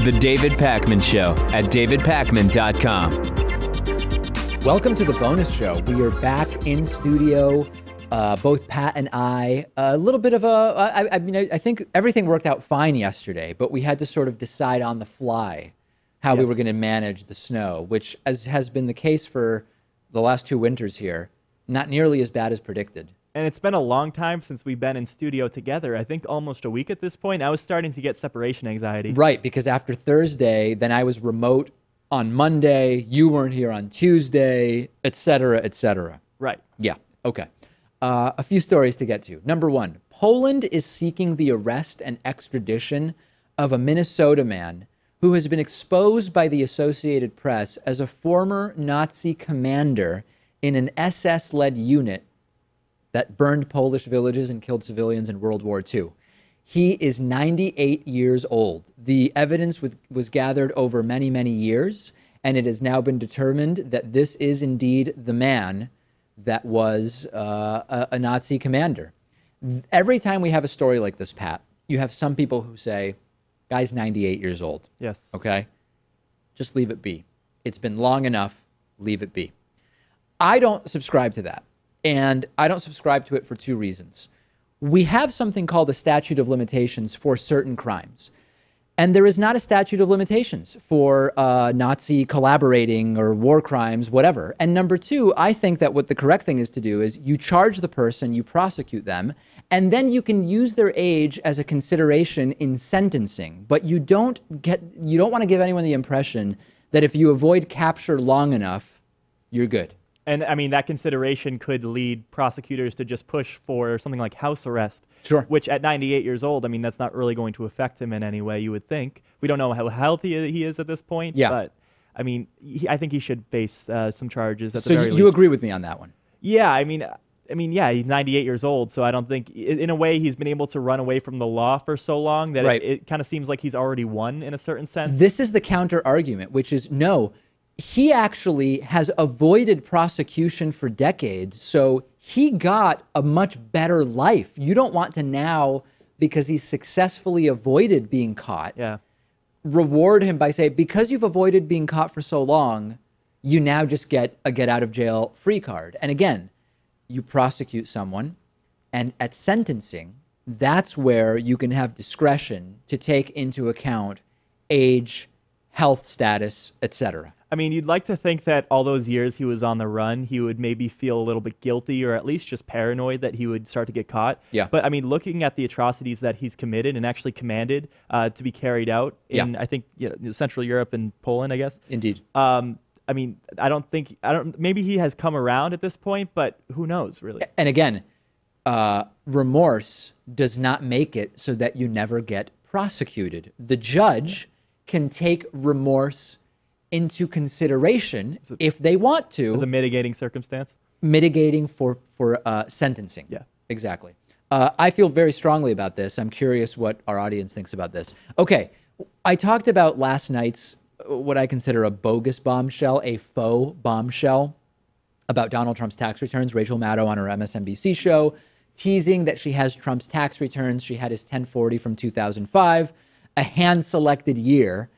The David Pakman Show at davidpakman.com. Welcome to the bonus show. We are back in studio, both Pat and I. A little bit of I think everything worked out fine yesterday, but we had to sort of decide on the fly how we were going to manage the snow, which, as has been the case for the last 2 winters here, not nearly as bad as predicted. And it's been a long time since we've been in studio together. I think almost a week at this point. I was starting to get separation anxiety. Right, because after Thursday, then I was remote on Monday, you weren't here on Tuesday, et cetera, et cetera. Right. Yeah, okay. A few stories to get to. Number one, Poland is seeking the arrest and extradition of a Minnesota man who has been exposed by the Associated Press as a former Nazi commander in an SS-led unit that burned Polish villages and killed civilians in World War II. He is 98 years old. The evidence was gathered over many, many years, and it has now been determined that this is indeed the man that was a Nazi commander. Every time we have a story like this, Pat, you have some people who say, guy's 98 years old. Yes. Okay? Just leave it be. It's been long enough. Leave it be. I don't subscribe to that, and I don't subscribe to it for two reasons. We have something called a statute of limitations for certain crimes. And there is not a statute of limitations for Nazi collaborating or war crimes, whatever. And number two, I think that what the correct thing is to do is you charge the person, you prosecute them, and then you can use their age as a consideration in sentencing. But you don't want to give anyone the impression that if you avoid capture long enough, you're good. And I mean, that consideration could lead prosecutors to just push for something like house arrest. Sure. Which at 98 years old, I mean, that's not really going to affect him in any way, you would think. We don't know how healthy he is at this point. Yeah. But, I mean, I think he should face some charges at the very So least. you agree with me on that one? Yeah, I mean, yeah, he's 98 years old, so I don't think, in a way, he's been able to run away from the law for so long that it kind of seems like he's already won in a certain sense. This is the counter argument, which is no. He actually has avoided prosecution for decades, so he got a much better life. You don't want to now, because he's successfully avoided being caught, reward him by saying, because you've avoided being caught for so long, you now just get a get out of jail free card. And again, you prosecute someone, and at sentencing, that's where you can have discretion to take into account age, health status, etc. I mean, you'd like to think that all those years he was on the run, he would maybe feel a little bit guilty or at least just paranoid that he would start to get caught. Yeah. But I mean, looking at the atrocities that he's committed and actually commanded to be carried out in, I think, Central Europe and Poland, I guess. Indeed. I mean, maybe he has come around at this point, but who knows, really? And again, remorse does not make it so that you never get prosecuted. The judge can take remorse into consideration if they want to. As a mitigating circumstance? Mitigating for sentencing. Yeah. Exactly. I feel very strongly about this. I'm curious what our audience thinks about this. Okay, I talked about last night's, what I consider a bogus bombshell, a faux bombshell about Donald Trump's tax returns. Rachel Maddow on her MSNBC show teasing that she has Trump's tax returns. She had his 1040 from 2005, a hand-selected year,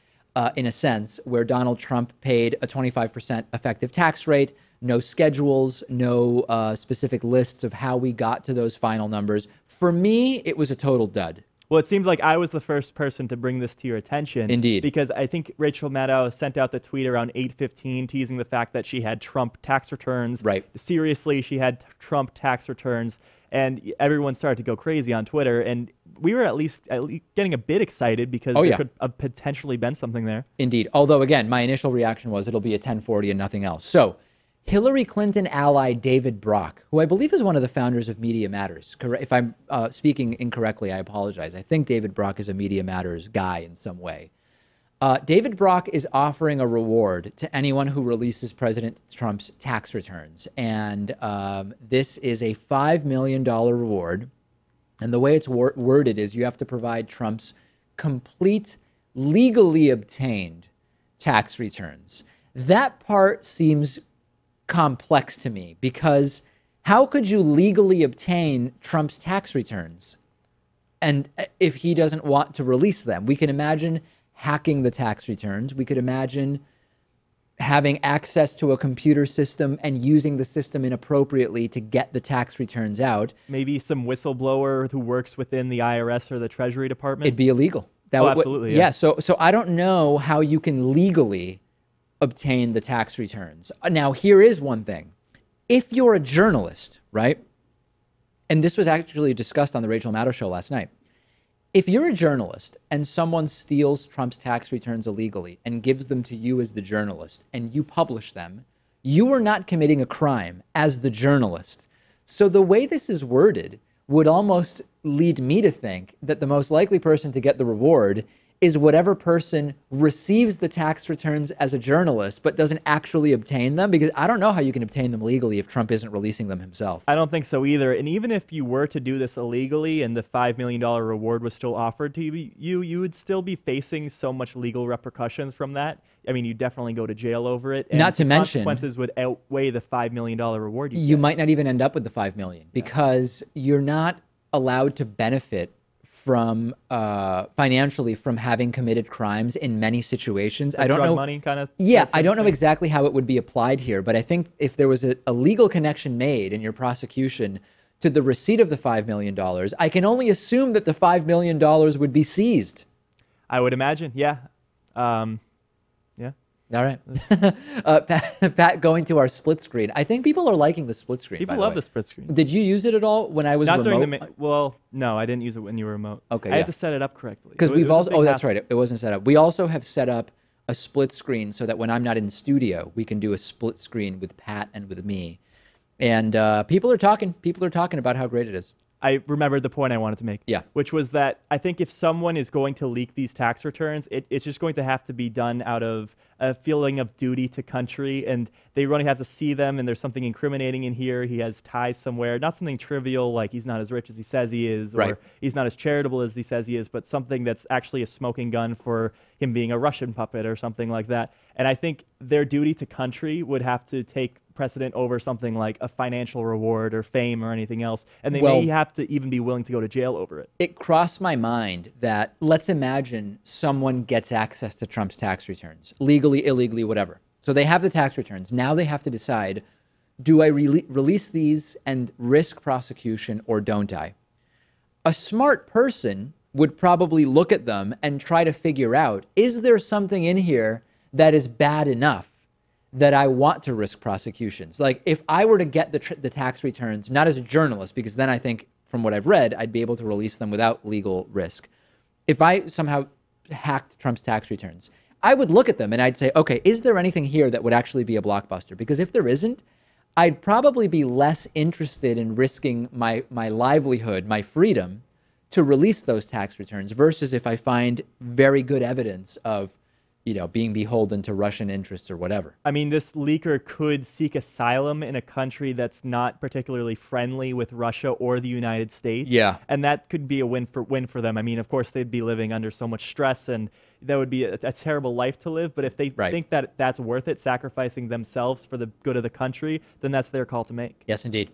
in a sense, where Donald Trump paid a 25% effective tax rate, no schedules, no specific lists of how we got to those final numbers. For me, it was a total dud. Well, it seems like I was the first person to bring this to your attention. Indeed. Because I think Rachel Maddow sent out the tweet around 8:15 teasing the fact that she had Trump tax returns. Right. Seriously, she had Trump tax returns. And everyone started to go crazy on Twitter. And we were at least getting a bit excited because there could have potentially been something there. Indeed. Although, again, my initial reaction was it'll be a 1040 and nothing else. So Hillary Clinton ally David Brock, who I believe is one of the founders of Media Matters. If I'm speaking incorrectly, I apologize. I think David Brock is a Media Matters guy in some way. David Brock is offering a reward to anyone who releases President Trump's tax returns. And this is a $5 million reward. And the way it's worded is you have to provide Trump's complete, legally obtained tax returns. That part seems complex to me because how could you legally obtain Trump's tax returns and if he doesn't want to release them? We can imagine hacking the tax returns. We could imagine having access to a computer system and using the system inappropriately to get the tax returns out. Maybe some whistleblower who works within the IRS or the Treasury Department. It'd be illegal. Absolutely. Yeah. So I don't know how you can legally obtain the tax returns. Now, here is one thing. If you're a journalist, right? And this was actually discussed on the Rachel Maddow show last night. If you're a journalist and someone steals Trump's tax returns illegally and gives them to you as the journalist and you publish them, you are not committing a crime as the journalist. So the way this is worded would almost lead me to think that the most likely person to get the reward is whatever person receives the tax returns as a journalist but doesn't actually obtain them, because I don't know how you can obtain them legally if Trump isn't releasing them himself. I don't think so either. And even if you were to do this illegally and the $5 million reward was still offered to you would still be facing so much legal repercussions from that. I mean, you definitely go to jail over it. And not to mention, consequences would outweigh the $5 million reward you might not even end up with the $5 million because you're not allowed to benefit from financially from having committed crimes in many situations. I don't know. Money kind of. Yeah, I don't know exactly how it would be applied here, but I think if there was a legal connection made in your prosecution to the receipt of the $5 million, I can only assume that the $5 million would be seized. I would imagine, yeah. Yeah. All right. Pat, going to our split screen. I think people are liking the split screen. People love the split screen. Did you use it at all when I was Not remote? during well, no, I didn't use it when you were remote. Okay, I had to set it up correctly. Because we've also, oh, that's right. It wasn't set up. We also have set up a split screen so that when I'm not in studio, we can do a split screen with Pat and with me. And people are talking. People are talking about how great it is. I remembered the point I wanted to make. Yeah. Which was that I think if someone is going to leak these tax returns, it's just going to have to be done out of a feeling of duty to country, and they really have to see them, and there's something incriminating in here. He has ties somewhere, not something trivial like he's not as rich as he says he is, or he's not as charitable as he says he is, but something that's actually a smoking gun for him being a Russian puppet or something like that. And I think their duty to country would have to take precedent over something like a financial reward or fame or anything else, and they may have to even be willing to go to jail over it. It crossed my mind that let's imagine someone gets access to Trump's tax returns, legally, illegally, whatever. So they have the tax returns. Now they have to decide, do I release these and risk prosecution or don't I? A smart person would probably look at them and try to figure out, is there something in here that is bad enough that I want to risk prosecutions? Like if I were to get the tax returns, not as a journalist, because then I think from what I've read, I'd be able to release them without legal risk. If I somehow hacked Trump's tax returns, I would look at them and I'd say, okay, is there anything here that would actually be a blockbuster? Because if there isn't, I'd probably be less interested in risking my livelihood, my freedom to release those tax returns versus if I find very good evidence of, you know, being beholden to Russian interests or whatever. I mean, this leaker could seek asylum in a country that's not particularly friendly with Russia or the United States. Yeah. And that could be a win for them. I mean, of course, they'd be living under so much stress, and that would be a terrible life to live. But if they think that that's worth it, sacrificing themselves for the good of the country, then that's their call to make. Yes, indeed.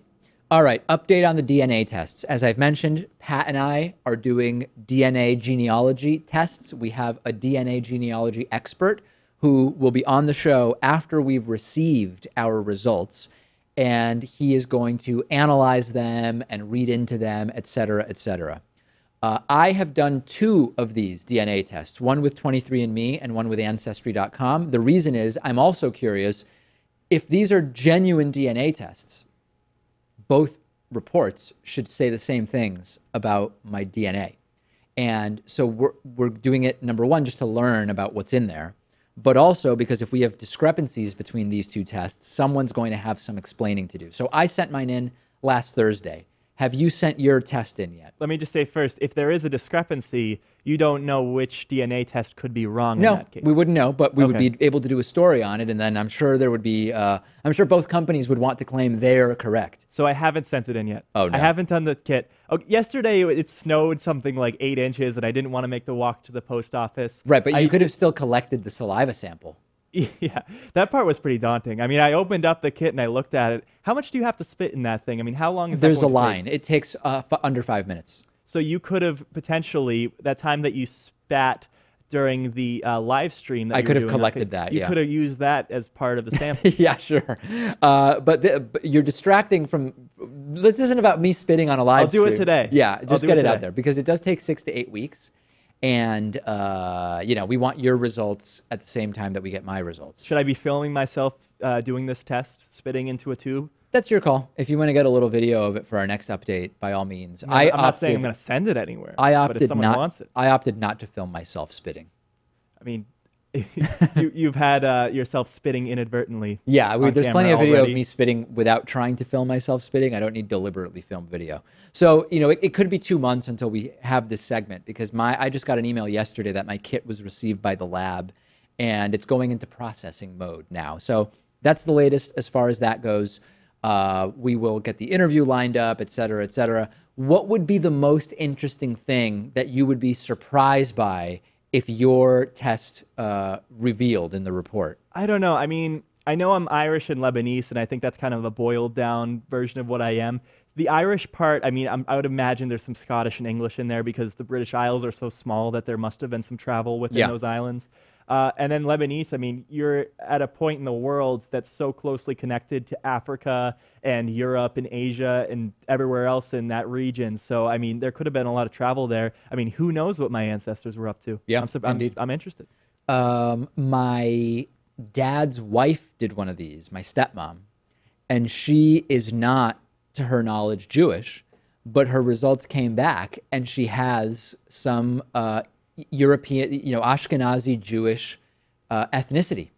All right, update on the DNA tests. As I've mentioned, Pat and I are doing DNA genealogy tests. We have a DNA genealogy expert who will be on the show after we've received our results, and he is going to analyze them and read into them, et cetera, et cetera. I have done 2 of these DNA tests, one with 23andMe and one with Ancestry.com. The reason is I'm also curious if these are genuine DNA tests. Both reports should say the same things about my DNA. And so we're doing it, number one, just to learn about what's in there, but also because if we have discrepancies between these 2 tests, someone's going to have some explaining to do. So I sent mine in last Thursday. Have you sent your test in yet? Let me just say first, if there is a discrepancy, you don't know which DNA test could be wrong in that case. No, we wouldn't know, but we would be able to do a story on it, and then I'm sure there would be, I'm sure both companies would want to claim they're correct. So I haven't sent it in yet. Oh, no. I haven't done the kit. Oh, yesterday it snowed something like 8 inches, and I didn't want to make the walk to the post office. Right, but you could have still collected the saliva sample. Yeah, that part was pretty daunting. I mean, I opened up the kit and I looked at it. How much do you have to spit in that thing? I mean, how long is that? There's a line. It takes under 5 minutes. So you could have potentially, that time that you spat during the live stream that I you could were have doing on collected Facebook. that, You yeah. could have used that as part of the sample. Yeah, sure. But you're distracting from. This isn't about me spitting on a live stream. I'll do it today. Yeah, I'll just do get it it out today. there because it does take 6 to 8 weeks, and we want your results at the same time that we get my results. Should I be filming myself doing this test, spitting into a tube? That's your call. If you want to get a little video of it for our next update, by all means. I'm not saying I'm going to send it anywhere. I but if opted someone not. wants it. I opted not to film myself spitting. I mean, you've had yourself spitting inadvertently. Yeah, on there's plenty camera of video already. of me spitting without trying to film myself spitting. I don't need deliberately filmed video. So, it could be 2 months until we have this segment because I just got an email yesterday that my kit was received by the lab and it's going into processing mode now. So that's the latest as far as that goes. We will get the interview lined up, et cetera, et cetera. What would be the most interesting thing that you would be surprised by if your test revealed in the report? I don't know. I mean, I know I'm Irish and Lebanese, and I think that's kind of a boiled down version of what I am. The Irish part, I mean, I would imagine there's some Scottish and English in there because the British Isles are so small that there must have been some travel within those islands. And then Lebanese, I mean, you're at a point in the world that's so closely connected to Africa and Europe and Asia and everywhere else in that region. So, I mean, there could have been a lot of travel there. I mean, who knows what my ancestors were up to? Yeah, indeed. I'm interested. My dad's wife did one of these, my stepmom, and she is not, to her knowledge, Jewish, but her results came back and she has some European, Ashkenazi Jewish ethnicity.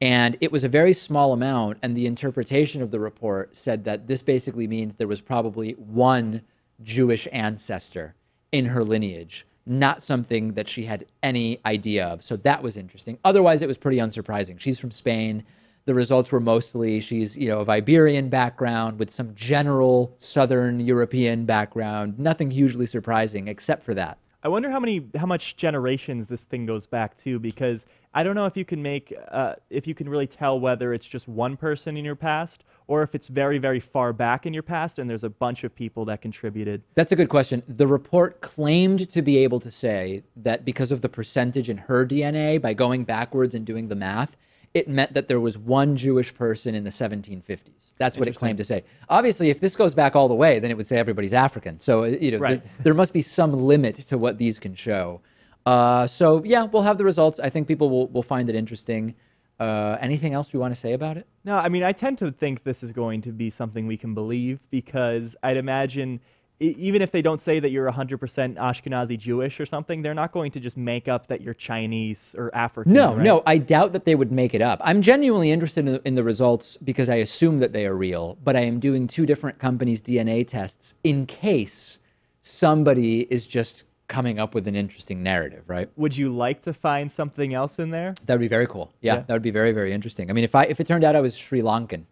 And it was a very small amount, and the interpretation of the report said that this basically means there was probably one Jewish ancestor in her lineage, not something that she had any idea of. So that was interesting. Otherwise, it was pretty unsurprising. She's from Spain. The results were mostly she's, of Iberian background with some general Southern European background. Nothing hugely surprising except for that. I wonder how much generations this thing goes back to, because I don't know if you can if you can really tell whether it's just one person in your past or if it's very, very far back in your past and there's a bunch of people that contributed. That's a good question. The report claimed to be able to say that because of the percentage in her DNA, by going backwards and doing the math, it meant that there was one Jewish person in the 1750s. That's what it claimed to say. Obviously, if this goes back all the way, then it would say everybody's African. So, Right. there must be some limit to what these can show. So, yeah, we'll have the results. I think people will find it interesting. Anything else we want to say about it? No, I mean, I tend to think this is going to be something we can believe because I'd imagine even if they don't say that you're 100% Ashkenazi Jewish or something, they're not going to just make up that you're Chinese or African. No, right? no, I doubt that they would make it up. I'm genuinely interested in the results because I assume that they are real, but I am doing 2 different companies' DNA tests in case somebody is just coming up with an interesting narrative, right? Would you like to find something else in there? That would be very cool. Yeah, that would be very, very interesting. I mean, if it turned out I was Sri Lankan,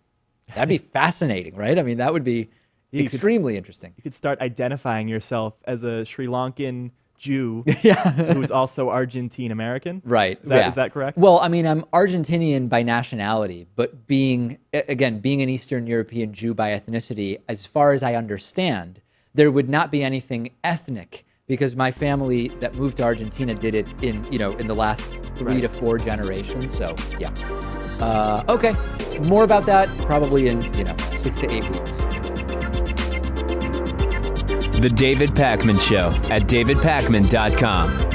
that'd be fascinating, right? I mean, that would be extremely interesting. You could start identifying yourself as a Sri Lankan Jew Yeah. who's also Argentine American. Right. Is that correct? Well, I mean, I'm Argentinian by nationality, but being an Eastern European Jew by ethnicity, as far as I understand, there would not be anything ethnic because my family that moved to Argentina did it in the last 3 to 4 generations. So, yeah. Okay. More about that probably in, 6 to 8 weeks. The David Pakman Show at davidpakman.com.